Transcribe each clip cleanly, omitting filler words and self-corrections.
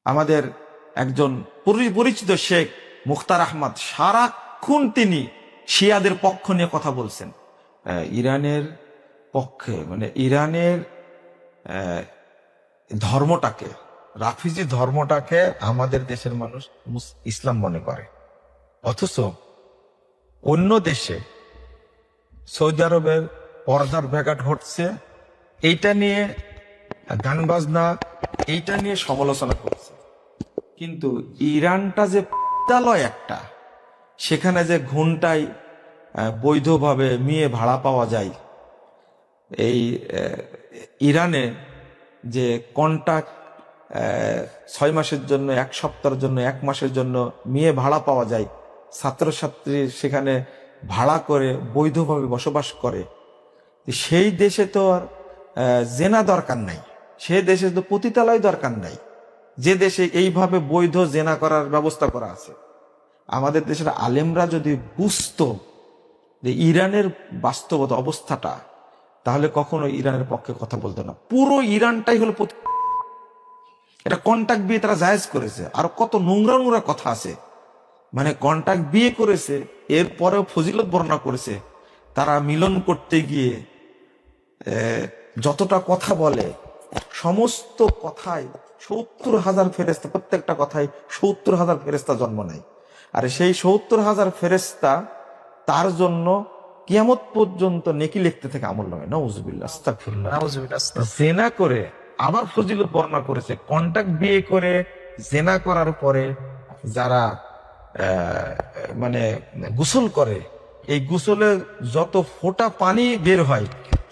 আমাদের একজন পরিচিত শেখ মুখতার আহমদ সারাক্ষণ তিনি শিয়াদের পক্ষ নিয়ে কথা বলছেন। ইরানের পক্ষে, মানে ইরানের ধর্মটাকে, রাফিজি ধর্মটাকে আমাদের দেশের মানুষ ইসলাম মনে করে, অথচ অন্য দেশে সৌদি আরবের পর্দার ব্যাঘাট ঘটছে, এইটা নিয়ে গান বাজনা, এইটা নিয়ে সমালোচনা করছে। কিন্তু ইরানটা যে বিদ্যালয় একটা, সেখানে যে ঘন্টায় বৈধভাবে মেয়ে ভাড়া পাওয়া যায়, এই ইরানে যে কন্ট্রাক্ট 6 মাসের জন্য, 1 সপ্তাহের জন্য, 1 মাসের জন্য মেয়ে ভাড়া পাওয়া যায়, ছাত্রছাত্রী সেখানে ভাড়া করে বৈধভাবে বসবাস করে, সেই দেশে তো আর জেনা দরকার নাই, সে দেশে তো পতিতালয় দরকার নাই, যে দেশে এইভাবে বৈধ জেনা করার ব্যবস্থা করা আছে। আমাদের দেশের আলেমরা যদি বুঝতো যে ইরানের বাস্তবতা অবস্থাটা, তাহলে কখনো ইরানের পক্ষে কথা বলতো না। পুরো ইরানটাই হলো এটা কন্ট্রাক্ট বিয়ে তারা জায়েজ করেছে। আর কত নোংরা নোংরা কথা আছে, মানে কন্ট্রাক্ট বিয়ে করেছে, এরপরেও ফজিলত বর্ণনা করেছে। তারা মিলন করতে গিয়ে যতটা কথা বলে, সমস্ত কথায় 70,000 ফেরেস্তা, প্রত্যেকটা কথায় 70,000 ফেরেস্তা জন্ম নেয়। আর সেই 70,000 ফেরেস্তা তার জন্য কিয়ামত পর্যন্ত নেকি লিখতে থেকে আমল নয়। নাউজুবিল্লাহ, আস্তাগফিরুল্লাহ। জেনা করে আবার ফজিলত বর্ণনা করেছে। কন্ট্রাক্ট বিয়ে করে জেনা করার পরে যারা মানে গোসল করে, এই গোসলে যত ফোঁটা পানি বের হয়,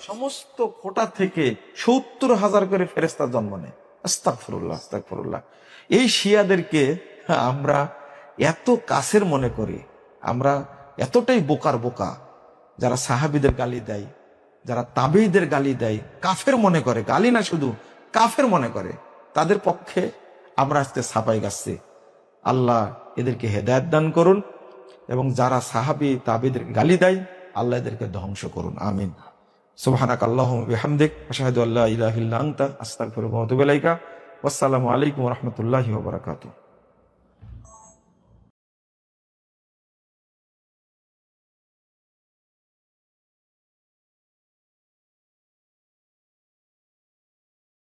সমস্ত ফোঁটা থেকে 70,000 করে ফেরেস্তা জন্ম নেয়। আস্তাগফিরুল্লাহ, আস্তাগফিরুল্লাহ। এই শিয়াদেরকে আমরা এত কাছের মনে করি, আমরা এতটাই বোকার বোকা, যারা সাহাবীদের গালি দেয়, যারা তাবেঈদের গালি দেয়, কাফের মনে করে, গালি না শুধু কাফের মনে করে, তাদের পক্ষে আমরা আজকে সাফাই গাচ্ছি। আল্লাহ এদেরকে হেদায়েত দান করুন, এবং যারা সাহাবী তাবেঈদের গালি দেয়, আল্লাহ এদেরকে ধ্বংস করুন। আমিন। সুবহানাক আল্লাহুম্মা বিহামদিক, আশহাদু আল্লা ইলাহা ইল্লা আনতা, আস্তাগফিরুকা ওয়া আতুবু ইলাইকা। ওয়াসসালামু আলাইকুম ওয়া রাহমাতুল্লাহি ওয়া বারাকাতুহু।